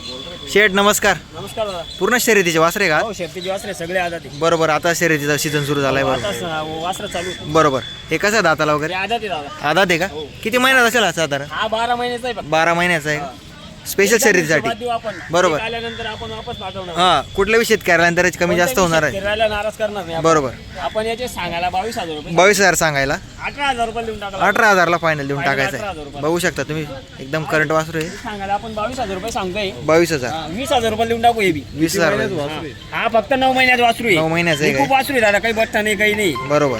शेठ नमस्कार. नमस्कार दादा. पूर्ण शर्यतीचे वासरे का? हो शर्तीचे वासरे सगळे आदात आहे. बरोबर. आता शर्यतीचा सीझन सुरू झालाय. बरोबर आता वासरा चालू आहे. बरोबर. हे कसं दाताला ते वगैरे आदात आहे दादा. आदात आहे का? किती महिन्यात असेल हा साधारण? हा 12 महिन्याचा आहे फक्त. 12 महिन्याचा आहे. स्पेशल एकदा शर्यतीसाठी. हिशोबात देऊ आपण. बरोबर. एक आल्यानंतर आपण वापस पाठवणार. हा कुठल्याही शेतकऱ्याला त्याची कमी जास्त होणार आहे. शेतकऱ्याला नाराज करणार नाही आपण. बरोबर. आपण याचे सांगायला 22,000 रुपये. 22,000 सांगायला 18,000 रुपये देऊन टाकला. 18,000ला फायनल देऊन Final टाकायचं 18,000 आहे. रुपये. बघू शकता तुम्ही एकदम करंट वासरू आहे. सांगायला आपण 22,000 रुपये सांगतोय. 22,000 20,000 रुपये देऊन टाकू हे बी. 20,000 हा फक्त 9 महिन्यात वासरू आहे. 9 महिन्याचं आहे हे खूप काय? वासरू आहे दादा. काही बट्टा नाही काही नाही. बरोबर.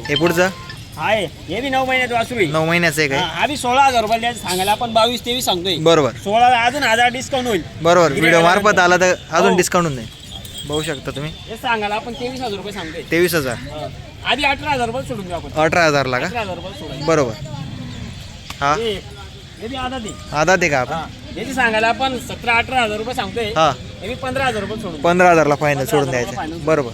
हे पुढचं आहे हे बी 9 महिन्यात वासरू आहे. 9 महिन्याचं आहे काय? हा बी 16,000 रुपये द्यायचं सांगायला आपण 22-23 सांगतोय. बरोबर. 16 अजून 1000 डिस्काउंट होईल. बरोबर. व्हिडिओ मार्फत आला तर अजून हो. डिस्काउंट होऊन जाईल. बघू शकता तुम्ही. हे सांगायला आपण 23,000 रुपये सांगतोय. 23,000 आधी 18,000 रुपये सोडून देऊ आपण. 18,000ला का? 18,000 रुपये सोडून. बरोबर. हा हे बी आधा दे. आदात आहे का आपण? याची सांगायला आपण 17-18,000 रुपये सांगतोय. हा हे बी 15,000 रुपये सोडून. 15,000ला फायनल सोडून 15,000 द्यायचं. final. बरोबर.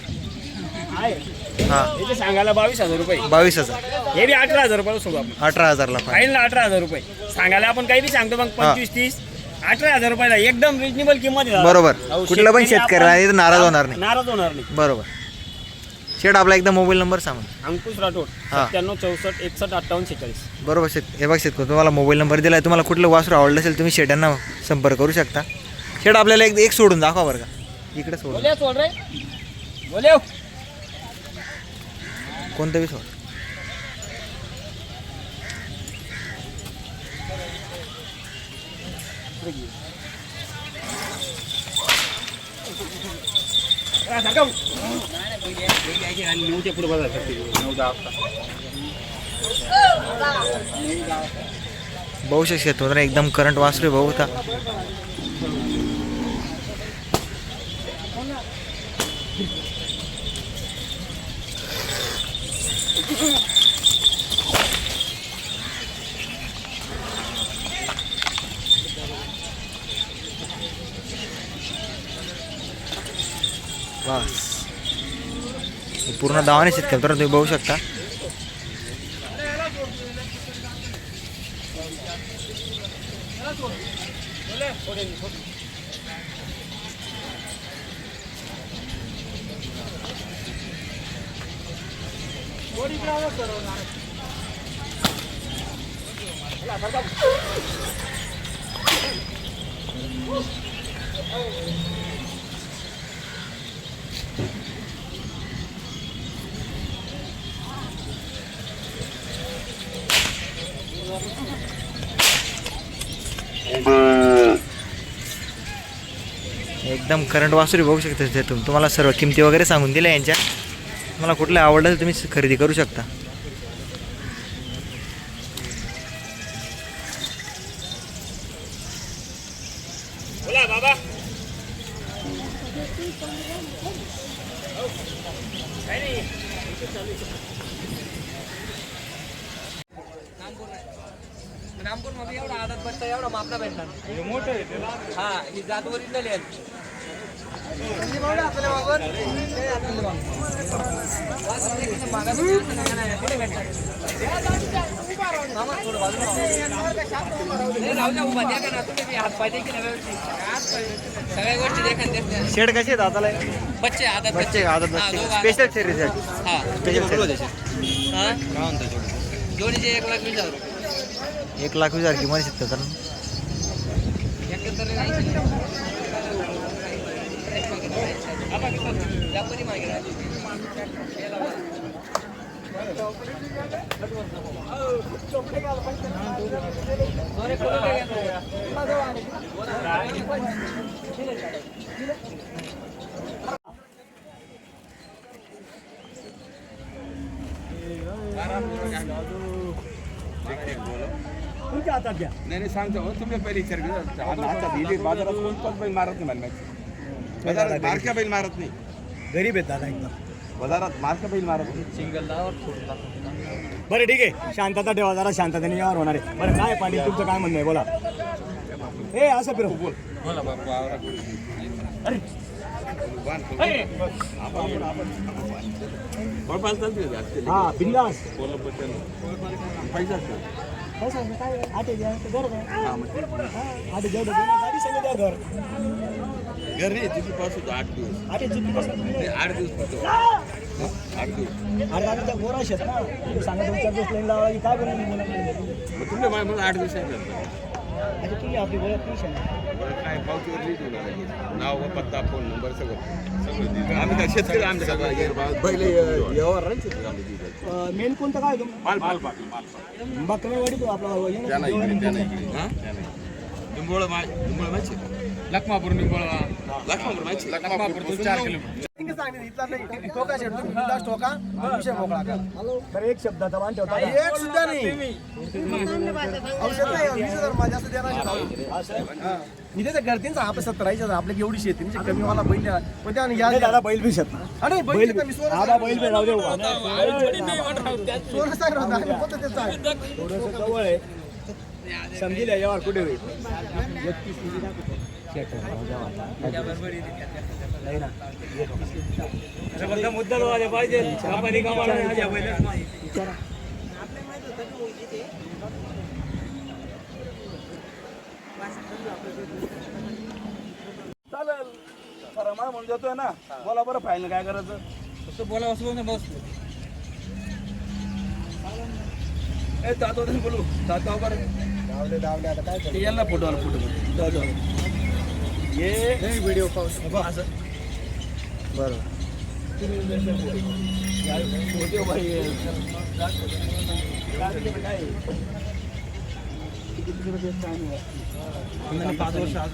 आहे हा याची सांगायला 22,000 रुपये. 22,000 हे बी 18,000 रुपये सोडू आपण. 18,000ला फायनल. फाईनला 18,000 रुपये सांगायला आपण काही बी सांगतो मग 25-30 18,000 रुपयाला एकदम रिजनेबल किंमत आहे दादा. बरोबर. अहो, कुठला पण शेतकरी शेतकऱ्याला आपण- इथं नाराज होणार नाही. नाराज होणार नाही. बरोबर. शेठ आपला एकदा मोबाईल नंबर सांगा. अंकुश राठोड हा. 97 64 61 58 46. बरोबर हे बघ शेतकरी तुम्हाला मोबाईल नंबर दिला आहे. तुम्हाला कुठलं वासरू आवडलं असेल तुम्ही शेटांना संपर्क करू शकता. शेट आपल्याला एक सोडून दाखवा बरं का. इकडे सोडून बोले सोड रे बोले. कोणतं बी सोड. बघू शकतो एकदम करंट वासरू आहे. बघू का बस हे पूर्ण दावाने शेतकरी तर तुम्ही बघू शकता. एकदम करंट वासुरी बघू शकता. तिथे तुम्हाला सर्व किमती वगैरे सांगून दिल्या यांच्या. तुम्हाला कुठलं आवडलं तर तुम्ही खरेदी करू शकता. बोला बाबा. नामपूर मध्ये एवढा आदत बसता एवढा मापला भेटणार. मोठं आहे हा ही जात ओरिजिनल आहे. सगळ्या गोष्टी देखा. शेड कसे आहेत आताला? बच्चे आदत बच्चे आदत बच्चे स्पेशल शर्यतीसाठी. हा स्पेशल शर्यत. जोडीचे 1,20,000 रुपये. 1,20,000 किंमत शेतकरी तर व्यापारी मागे तुमच्या हातात घ्या. नाही सांगतो हो तुम्ही पहिले विचार करा. बाजारात कोणताच बैल मारत नाही म्हणण्याचं. बाजारात मारक्या बैल मारत नाही. गरीब आहेत दादा एकदम. बाजारात मारक्या बैल मारत नाही. सिंगल दावर बरं ठीक आहे. शांतता ठेवा जरा. शांततेने यावर होणार आहे. बरं काय पाटील तुमचं काय म्हणणं आहे बोला. हे असं फिरव बोल. बोला बापू आवरा. अरे चालते हा बिंदास. पैसा असतो. घर नाही तिथे पास होतो 8 दिवस 8 दिवस होतो 8 दिवस गोरा शेत ना सांगा 2-4 दिवस लाईन लावा काय बनवली मग तुमच्या मला 8 दिवस आहे आपली ओळख नाही काय पावतीवर लिहितो ना नाव पत्ता फोन नंबर सगळं आम्ही काय शेतकरी आमच्या पहिले व्यवहार मेन कोणतं काय माल कमी तो आपला निंबोळ माहिती लखमापूर निंबोळ लखमापूर माहिती लखमापूर 4 किलोमीटर तर एक शब्दाचा मान ठेवता एक सुद्धा नाही इथे तर करतील आपल्या 70 आपल्या एवढी शेती म्हणजे कमी मला बैल पण त्या या दादा बैल बी शेत अरे बैल बैल आबा बैल बी राहू दे थोडंसं जवळ आहे समजेल यावर कुठे होईल नाही ना मुद्दा पाहिजे चालेल खरं मला म्हणून जातोय ना बोला बरं फायनल काय करायचं तसं बोला असं बस ए तातो बोलू तातो बरं धावले आता काय ते यांना फोटो ये व्हिडिओ पाहू असं बरोबर फोटो भाई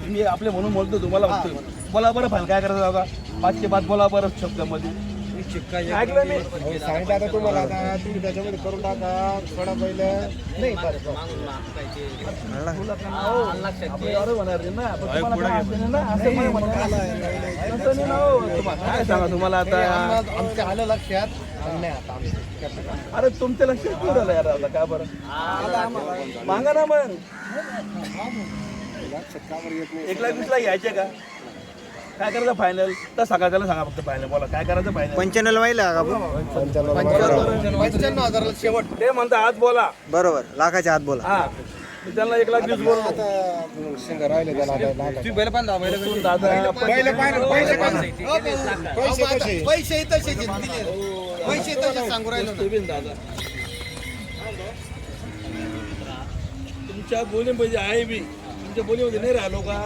मी आपले म्हणून बोलतो तुम्हाला बघतो बोला बरं फायनल काय करायचं बाबा 5 के बाद बोला बरं शब्दामध्ये ऐकलं मी सांगितलं आता तुम्हाला आता तुम्ही त्याच्यामध्ये करून टाका थोडा पहिले नाही अरे होणार नाही ना पण तुम्हाला काय असेल ना असं मला म्हणायला असं नाही ना हो. काय सांगा तुम्हाला आता आमच्या आलं लक्षात नाही आता अरे तुमच्या लक्षात कुठं आलं यार आता का बरं मागा ना मग 1,20,000 घ्यायचे का काय करायचं फायनल तर सकाळ त्याला सांगा फक्त फायनल बोला काय करायचं फायनल 95 व्हायला का भाऊ? 95,000 शेवट ते म्हणता आज बोला बरोबर लाखाच्या आत बोला हा मी त्यांना 1,20,000 बोललो राहिले त्याला दादा पैसे सांगू राहिलो दादा तुमच्या बोलीमध्ये आहे मी तुमच्या बोलीमध्ये नाही राहिलो का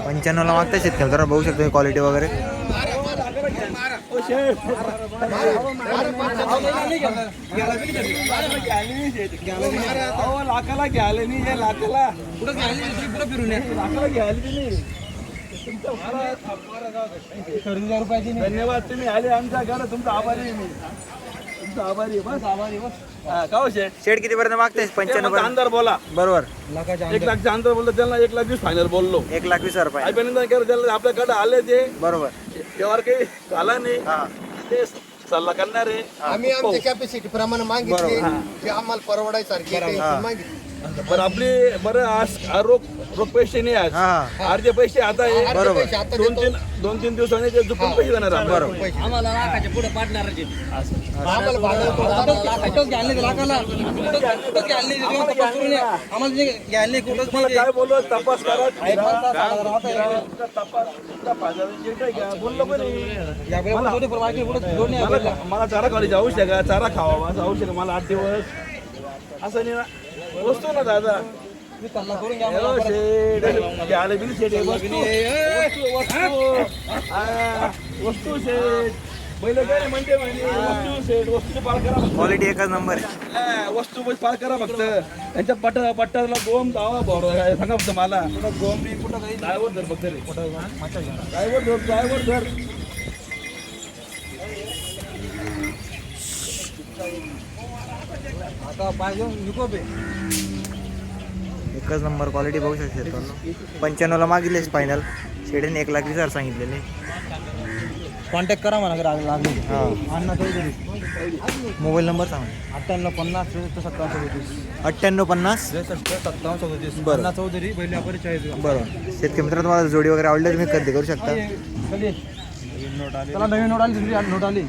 95 ला मागता शेतकरी जरा बघू शकतो क्वालिटी वगैरे लाखाला घ्यायला नाही हे लाखाला पुढे फिरून लाखाला घ्यायला नाही धन्यवाद तुम्ही आले आमच्या घरात तुमचा आभारी आहे मी तुमचा आभारी आहे बस हा का हो शेठ शेड किती पर्यंत मागताय 95 पर्यंत अंदर बोला बरोबर 1,00,000च्या अंदर बोललो त्यांना 1,20,000 फायनल बोललो 1,20,000 रुपये त्याला आपल्याकडे आले ते बरोबर त्यावर काही आला नाही हा ते सल्ला करणार आहे आम्ही आमच्या कॅपॅसिटी प्रमाणे मागितले ते आम्हाला परवडायसारखे मागितले बरं आपली बरं आज रोख पैसे नाही आज हा अर्धे पैसे आता आहे बरोबर 2-3 दिवसांनी ते चुकून पैसे जाणार आपल्याला. आम्हाला लाखाच्या पुढे पाडणार आम्हाला भाडं तुम्हाला काय बोललो तपास करा तपास बोललो पण मला चारा खाली जाऊ शका चारा खावा जाऊ शका मला 8 दिवस असं नाही ना वस्तू ना दादा वस्तू शेठ पहिले काय म्हणते वस्तू शेठ वस्तू पार करा क्वालिटी एकच नंबर आहे वस्तू पार करा फक्त त्यांच्या पट्ट्याला गोम दावा सांगा फक्त मला गोम कुठं काही ड्रायव्हर धर फक्त ड्रायव्हर धर आता पाहिजे निकोपे एकच नंबर क्वालिटी बघू शकते 95 ला मागितलेच फायनल शेडीने 1,20,000 सांगितलेले कॉन्टॅक्ट करा मला लागले हा अण्णा चौधरी मोबाईल नंबर सांगा 9850 9850 5737 बरं. अण्णा चौधरी बैल व्यापारी 40 बरोबर शेतकरी मित्र तुम्हाला जोडी वगैरे आवडली तुम्ही खरेदी करू शकता त्याला नवीन नोट आली दुसरी नोट आली